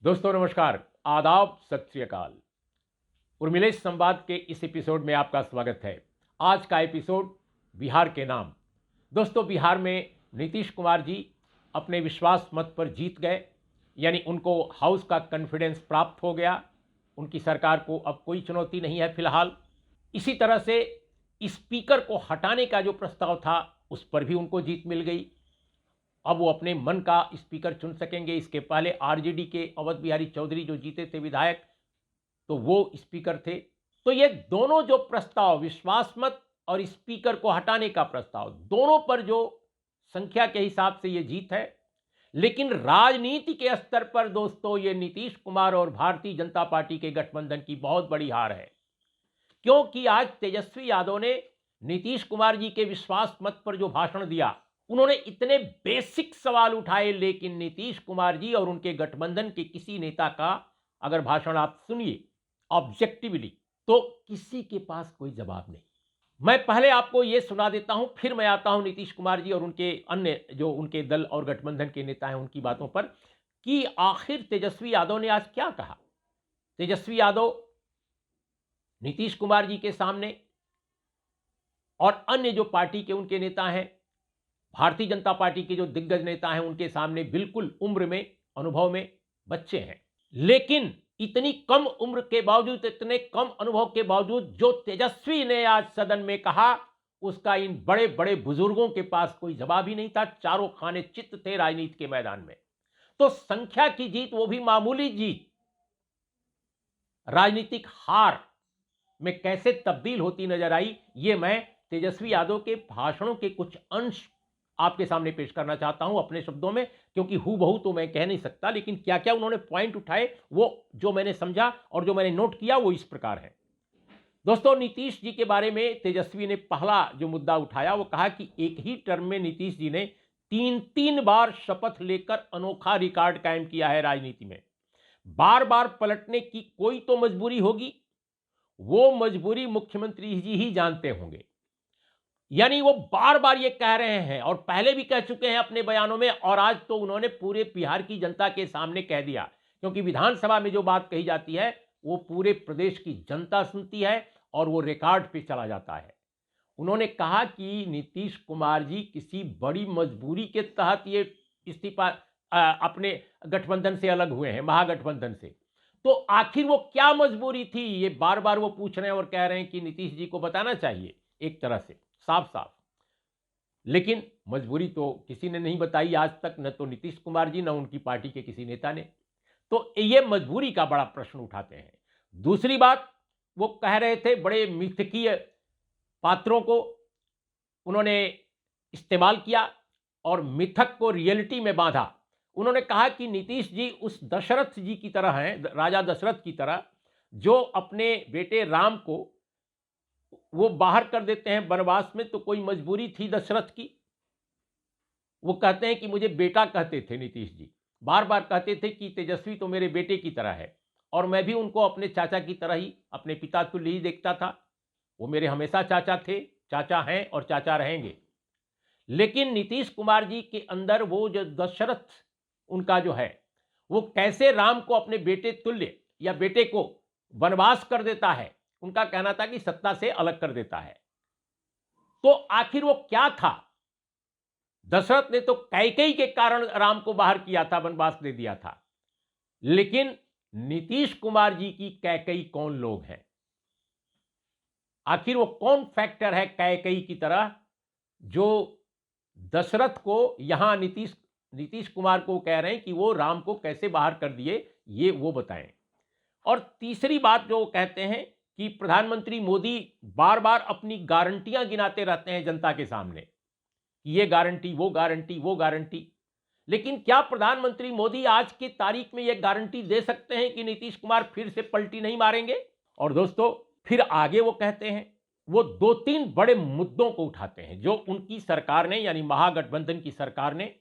दोस्तों नमस्कार, आदाब, सत श्री अकाल। उर्मिलेश संवाद के इस एपिसोड में आपका स्वागत है। आज का एपिसोड बिहार के नाम। दोस्तों, बिहार में नीतीश कुमार जी अपने विश्वास मत पर जीत गए, यानी उनको हाउस का कॉन्फिडेंस प्राप्त हो गया। उनकी सरकार को अब कोई चुनौती नहीं है फिलहाल। इसी तरह से स्पीकर को हटाने का जो प्रस्ताव था उस पर भी उनको जीत मिल गई। अब वो अपने मन का स्पीकर चुन सकेंगे। इसके पहले आरजेडी के अवध बिहारी चौधरी जो जीते थे विधायक, तो वो स्पीकर थे। तो ये दोनों जो प्रस्ताव, विश्वास मत और स्पीकर को हटाने का प्रस्ताव, दोनों पर जो संख्या के हिसाब से ये जीत है। लेकिन राजनीति के स्तर पर दोस्तों ये नीतीश कुमार और भारतीय जनता पार्टी के गठबंधन की बहुत बड़ी हार है। क्योंकि आज तेजस्वी यादव ने नीतीश कुमार जी के विश्वास मत पर जो भाषण दिया, उन्होंने इतने बेसिक सवाल उठाए, लेकिन नीतीश कुमार जी और उनके गठबंधन के किसी नेता का अगर भाषण आप सुनिए ऑब्जेक्टिवली, तो किसी के पास कोई जवाब नहीं। मैं पहले आपको यह सुना देता हूं, फिर मैं आता हूं नीतीश कुमार जी और उनके अन्य जो उनके दल और गठबंधन के नेता हैं उनकी बातों पर, कि आखिर तेजस्वी यादव ने आज क्या कहा। तेजस्वी यादव नीतीश कुमार जी के सामने और अन्य जो पार्टी के उनके नेता हैं, भारतीय जनता पार्टी के जो दिग्गज नेता हैं, उनके सामने बिल्कुल उम्र में, अनुभव में बच्चे हैं। लेकिन इतनी कम उम्र के बावजूद, इतने कम अनुभव के बावजूद जो तेजस्वी ने आज सदन में कहा, उसका इन बड़े बड़े बुजुर्गों के पास कोई जवाब ही नहीं था। चारों खाने चित्त थे राजनीति के मैदान में। तो संख्या की जीत, वो भी मामूली जीत, राजनीतिक हार में कैसे तब्दील होती नजर आई, ये मैं तेजस्वी यादव के भाषणों के कुछ अंश आपके सामने पेश करना चाहता हूं अपने शब्दों में, क्योंकि हूबहू तो मैं कह नहीं सकता, लेकिन क्या क्या उन्होंने पॉइंट उठाए, वो जो मैंने समझा और जो मैंने नोट किया वो इस प्रकार है। दोस्तों, नीतीश जी के बारे में तेजस्वी ने पहला जो मुद्दा उठाया, वो कहा कि एक ही टर्म में नीतीश जी ने 3-3 बार शपथ लेकर अनोखा रिकॉर्ड कायम किया है राजनीति में। बार बार पलटने की कोई तो मजबूरी होगी, वो मजबूरी मुख्यमंत्री जी ही जानते होंगे। यानी वो बार बार ये कह रहे हैं और पहले भी कह चुके हैं अपने बयानों में, और आज तो उन्होंने पूरे बिहार की जनता के सामने कह दिया। क्योंकि विधानसभा में जो बात कही जाती है वो पूरे प्रदेश की जनता सुनती है और वो रिकॉर्ड पे चला जाता है। उन्होंने कहा कि नीतीश कुमार जी किसी बड़ी मजबूरी के तहत ये इस्तीफा अपने गठबंधन से अलग हुए हैं, महागठबंधन से। तो आखिर वो क्या मजबूरी थी, ये बार बार वो पूछ रहे हैं और कह रहे हैं कि नीतीश जी को बताना चाहिए एक तरह से साफ साफ। लेकिन मजबूरी तो किसी ने नहीं बताई आज तक, न तो नीतीश कुमार जी, न उनकी पार्टी के किसी नेता ने। तो ये मजबूरी का बड़ा प्रश्न उठाते हैं। दूसरी बात, वो कह रहे थे बड़े मिथकीय पात्रों को उन्होंने इस्तेमाल किया और मिथक को रियलिटी में बांधा। उन्होंने कहा कि नीतीश जी उस दशरथ जी की तरह हैं, राजा दशरथ की तरह, जो अपने बेटे राम को वो बाहर कर देते हैं वनवास में। तो कोई मजबूरी थी दशरथ की? वो कहते हैं कि मुझे बेटा कहते थे नीतीश जी, बार बार कहते थे कि तेजस्वी तो मेरे बेटे की तरह है और मैं भी उनको अपने चाचा की तरह ही, अपने पिता तुल्य ही देखता था। वो मेरे हमेशा चाचा थे, चाचा हैं और चाचा रहेंगे। लेकिन नीतीश कुमार जी के अंदर वो जो दशरथ उनका जो है, वो कैसे राम को अपने बेटे तुल्य या बेटे को वनवास कर देता है, उनका कहना था कि सत्ता से अलग कर देता है। तो आखिर वो क्या था? दशरथ ने तो कैकेयी के कारण राम को बाहर किया था, वनवास दे दिया था। लेकिन नीतीश कुमार जी की कैकेयी कौन लोग हैं? आखिर वो कौन फैक्टर है कैकेयी की तरह, जो दशरथ को यहां नीतीश नीतीश कुमार को कह रहे हैं कि वो राम को कैसे बाहर कर दिए, ये वो बताएं। और तीसरी बात जो कहते हैं कि प्रधानमंत्री मोदी बार बार अपनी गारंटियां गिनाते रहते हैं जनता के सामने, ये गारंटी, वो गारंटी, वो गारंटी। लेकिन क्या प्रधानमंत्री मोदी आज की तारीख में यह गारंटी दे सकते हैं कि नीतीश कुमार फिर से पलटी नहीं मारेंगे? और दोस्तों, फिर आगे वो कहते हैं, वो 2-3 बड़े मुद्दों को उठाते हैं जो उनकी सरकार ने, यानी महागठबंधन की सरकार ने,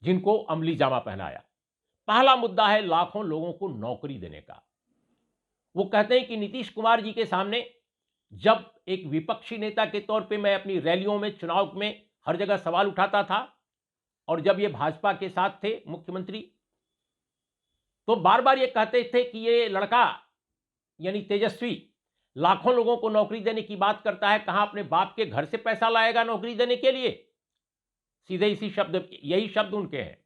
जिनको अमली जामा पहनाया। पहला मुद्दा है लाखों लोगों को नौकरी देने का। वो कहते हैं कि नीतीश कुमार जी के सामने जब एक विपक्षी नेता के तौर पे मैं अपनी रैलियों में, चुनाव में हर जगह सवाल उठाता था, और जब ये भाजपा के साथ थे मुख्यमंत्री, तो बार बार ये कहते थे कि ये लड़का यानी तेजस्वी लाखों लोगों को नौकरी देने की बात करता है, कहां अपने बाप के घर से पैसा लाएगा नौकरी देने के लिए? सीधे इसी शब्द, यही शब्द उनके हैं।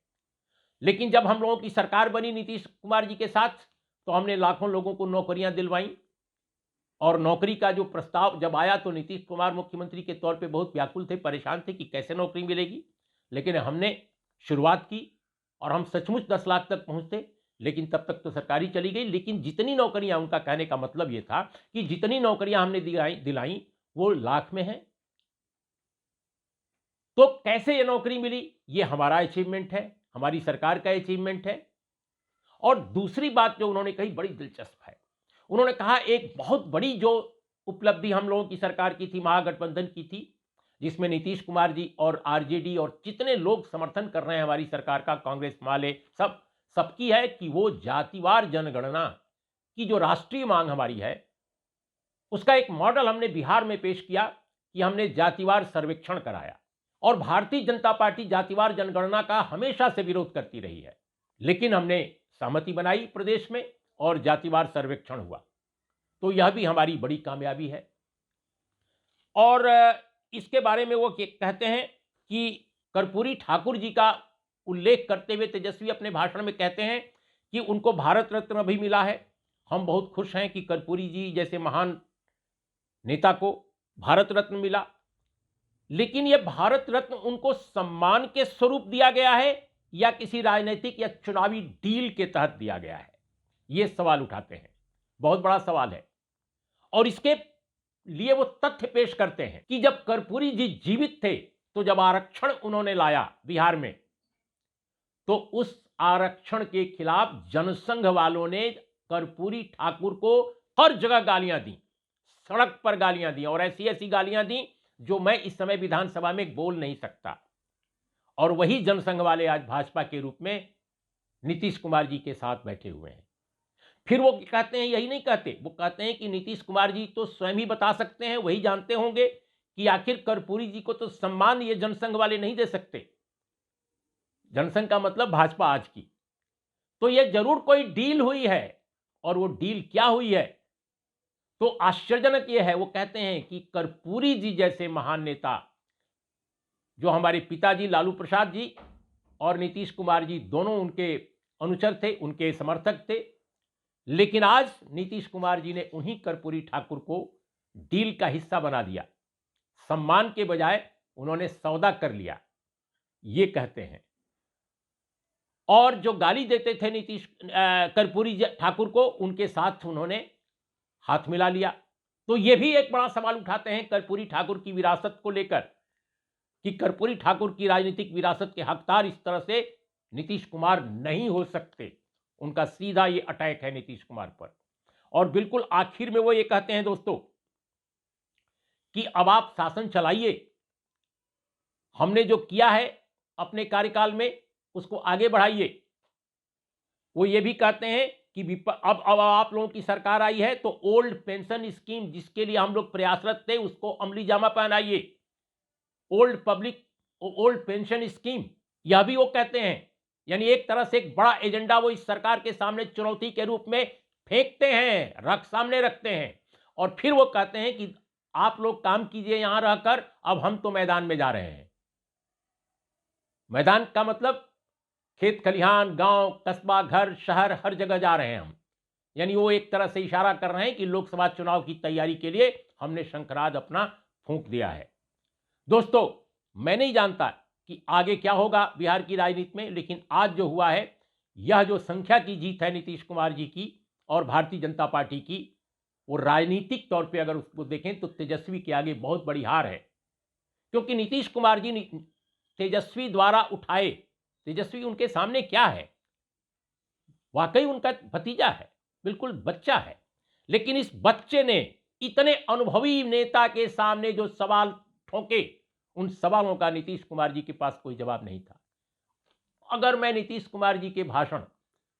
लेकिन जब हम लोगों की सरकार बनी नीतीश कुमार जी के साथ, तो हमने लाखों लोगों को नौकरियां दिलवाई। और नौकरी का जो प्रस्ताव जब आया तो नीतीश कुमार मुख्यमंत्री के तौर पे बहुत व्याकुल थे, परेशान थे कि कैसे नौकरी मिलेगी। लेकिन हमने शुरुआत की और हम सचमुच 10 लाख तक पहुंचते। लेकिन तब तक तो सरकारी चली गई। लेकिन जितनी नौकरियां, उनका कहने का मतलब यह था कि जितनी नौकरियां हमने दिलाई वो लाख में है। तो कैसे ये नौकरी मिली, ये हमारा अचीवमेंट है, हमारी सरकार का अचीवमेंट है। और दूसरी बात जो उन्होंने कही बड़ी दिलचस्प है, उन्होंने कहा एक बहुत बड़ी जो उपलब्धि हम लोगों की सरकार की थी, महागठबंधन की थी, जिसमें नीतीश कुमार जी और आरजेडी और जितने लोग समर्थन कर रहे हैं हमारी सरकार का, कांग्रेस वाले, सबकी है कि वो जातिवार जनगणना की जो राष्ट्रीय मांग हमारी है, उसका एक मॉडल हमने बिहार में पेश किया कि हमने जातिवार सर्वेक्षण कराया। और भारतीय जनता पार्टी जातिवार जनगणना का हमेशा से विरोध करती रही है, लेकिन हमने सहमति बनाई प्रदेश में और जातिवार सर्वेक्षण हुआ। तो यह भी हमारी बड़ी कामयाबी है। और इसके बारे में वो कहते हैं कि कर्पूरी ठाकुर जी का उल्लेख करते हुए तेजस्वी अपने भाषण में कहते हैं कि उनको भारत रत्न भी मिला है। हम बहुत खुश हैं कि कर्पूरी जी जैसे महान नेता को भारत रत्न मिला। लेकिन यह भारत रत्न उनको सम्मान के स्वरूप दिया गया है या किसी राजनीतिक या चुनावी डील के तहत दिया गया है, यह सवाल उठाते हैं। बहुत बड़ा सवाल है। और इसके लिए वो तथ्य पेश करते हैं कि जब कर्पूरी जी जीवित थे, तो जब आरक्षण उन्होंने लाया बिहार में, तो उस आरक्षण के खिलाफ जनसंघ वालों ने कर्पूरी ठाकुर को हर जगह गालियां दी, सड़क पर गालियां दी, और ऐसी ऐसी गालियां दी जो मैं इस समय विधानसभा में बोल नहीं सकता। और वही जनसंघ वाले आज भाजपा के रूप में नीतीश कुमार जी के साथ बैठे हुए हैं। फिर वो कहते हैं, यही नहीं कहते, वो कहते हैं कि नीतीश कुमार जी तो स्वयं ही बता सकते हैं, वही जानते होंगे कि आखिर कर्पूरी जी को तो सम्मान ये जनसंघ वाले नहीं दे सकते। जनसंघ का मतलब भाजपा आज की। तो ये जरूर कोई डील हुई है, और वो डील क्या हुई है तो आश्चर्यजनक ये है। वो कहते हैं कि कर्पूरी जी जैसे महान नेता, जो हमारे पिताजी लालू प्रसाद जी और नीतीश कुमार जी दोनों उनके अनुचर थे, उनके समर्थक थे, लेकिन आज नीतीश कुमार जी ने उन्हीं कर्पूरी ठाकुर को डील का हिस्सा बना दिया। सम्मान के बजाय उन्होंने सौदा कर लिया, ये कहते हैं। और जो गाली देते थे कर्पूरी ठाकुर को, उनके साथ उन्होंने हाथ मिला लिया। तो यह भी एक बड़ा सवाल उठाते हैं कर्पूरी ठाकुर की विरासत को लेकर, कि कर्पूरी ठाकुर की राजनीतिक विरासत के हकदार इस तरह से नीतीश कुमार नहीं हो सकते। उनका सीधा ये अटैक है नीतीश कुमार पर। और बिल्कुल आखिर में वो ये कहते हैं दोस्तों कि अब आप शासन चलाइए, हमने जो किया है अपने कार्यकाल में उसको आगे बढ़ाइए। वो ये भी कहते हैं कि अब आप लोगों की सरकार आई है, तो ओल्ड पेंशन स्कीम जिसके लिए हम लोग प्रयासरत थे, उसको अमली जामा पहनाइए। ओल्ड पेंशन स्कीम, यह भी वो कहते हैं। यानी एक तरह से एक बड़ा एजेंडा वो इस सरकार के सामने चुनौती के रूप में फेंकते हैं, सामने रखते हैं। और फिर वो कहते हैं कि आप लोग काम कीजिए यहां रहकर, अब हम तो मैदान में जा रहे हैं। मैदान का मतलब खेत खलिहान, गांव, कस्बा, घर, शहर, हर जगह जा रहे हैं हम। यानी वो एक तरह से इशारा कर रहे हैं कि लोकसभा चुनाव की तैयारी के लिए हमने शंखनाद अपना फूंक दिया है। दोस्तों, मैं नहीं जानता कि आगे क्या होगा बिहार की राजनीति में, लेकिन आज जो हुआ है, यह जो संख्या की जीत है नीतीश कुमार जी की और भारतीय जनता पार्टी की, वो राजनीतिक तौर पे अगर उसको देखें तो तेजस्वी के आगे बहुत बड़ी हार है। क्योंकि नीतीश कुमार जी तेजस्वी द्वारा उठाए, तेजस्वी उनके सामने क्या है? वाकई उनका भतीजा है, बिल्कुल बच्चा है। लेकिन इस बच्चे ने इतने अनुभवी नेता के सामने जो सवाल ठोके, उन सवालों का नीतीश कुमार जी के पास कोई जवाब नहीं था। अगर मैं नीतीश कुमार जी के भाषण,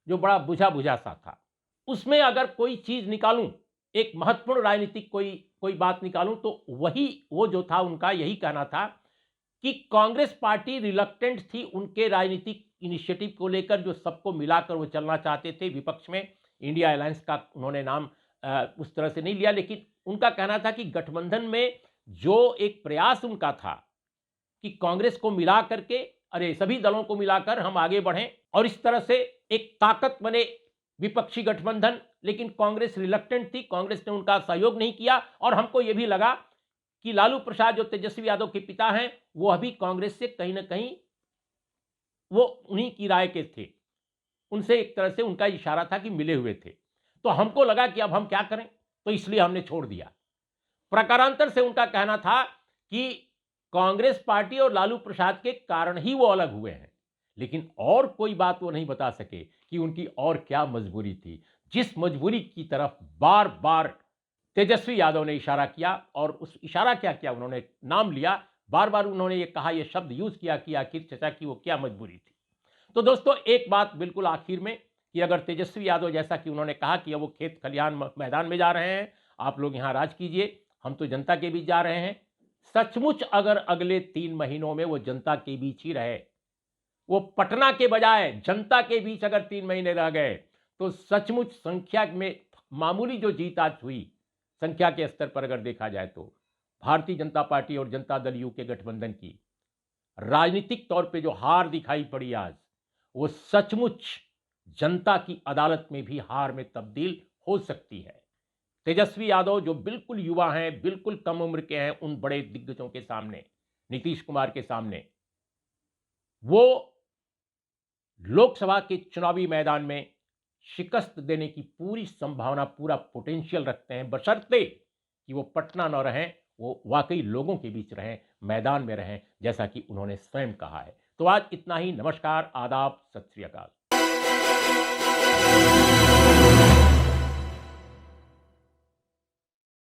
जो बड़ा बुझा बुझा सा था, उसमें अगर कोई चीज निकालूं, एक महत्वपूर्ण राजनीतिक कोई बात निकालूं, तो वो जो था उनका यही कहना था कि कांग्रेस पार्टी रिलक्टेंट थी उनके राजनीतिक इनिशिएटिव को लेकर जो सबको मिलाकर वो चलना चाहते थे विपक्ष में, इंडिया अलायंस का उन्होंने नाम उस तरह से नहीं लिया, लेकिन उनका कहना था कि गठबंधन में जो एक प्रयास उनका था कि कांग्रेस को मिला करके, अरे सभी दलों को मिलाकर हम आगे बढ़ें और इस तरह से एक ताकत बने विपक्षी गठबंधन, लेकिन कांग्रेस रिलक्टेंट थी, कांग्रेस ने उनका सहयोग नहीं किया और हमको यह भी लगा कि लालू प्रसाद जो तेजस्वी यादव के पिता हैं, वो अभी कांग्रेस से कहीं ना कहीं वो उन्हीं की राय के थे, उनसे एक तरह से उनका इशारा था कि मिले हुए थे। तो हमको लगा कि अब हम क्या करें, तो इसलिए हमने छोड़ दिया। प्रकारांतर से उनका कहना था कि कांग्रेस पार्टी और लालू प्रसाद के कारण ही वो अलग हुए हैं, लेकिन और कोई बात वो नहीं बता सके कि उनकी और क्या मजबूरी थी, जिस मजबूरी की तरफ बार बार तेजस्वी यादव ने इशारा किया। और उस इशारा क्या किया, उन्होंने नाम लिया, बार बार उन्होंने ये कहा, ये शब्द यूज किया कि आखिर चचा की वो क्या मजबूरी थी। तो दोस्तों एक बात बिल्कुल आखिर में, कि अगर तेजस्वी यादव जैसा कि उन्होंने कहा कि अब वो खेत खलिहान मैदान में जा रहे हैं, आप लोग यहां राज कीजिए, हम तो जनता के बीच जा रहे हैं, सचमुच अगर अगले 3 महीनों में वो जनता के बीच ही रहे, वो पटना के बजाय जनता के बीच अगर 3 महीने रह गए, तो सचमुच संख्या में मामूली जो जीत आज हुई, संख्या के स्तर पर अगर देखा जाए, तो भारतीय जनता पार्टी और जनता दल यू के गठबंधन की राजनीतिक तौर पे जो हार दिखाई पड़ी आज, वो सचमुच जनता की अदालत में भी हार में तब्दील हो सकती है। तेजस्वी यादव जो बिल्कुल युवा हैं, बिल्कुल कम उम्र के हैं, उन बड़े दिग्गजों के सामने, नीतीश कुमार के सामने, वो लोकसभा के चुनावी मैदान में शिकस्त देने की पूरी संभावना, पूरा पोटेंशियल रखते हैं, बशर्ते कि वो पटना न रहें, वो वाकई लोगों के बीच रहें, मैदान में रहें, जैसा कि उन्होंने स्वयं कहा है। तो आज इतना ही। नमस्कार, आदाब, सत श्री अकाल।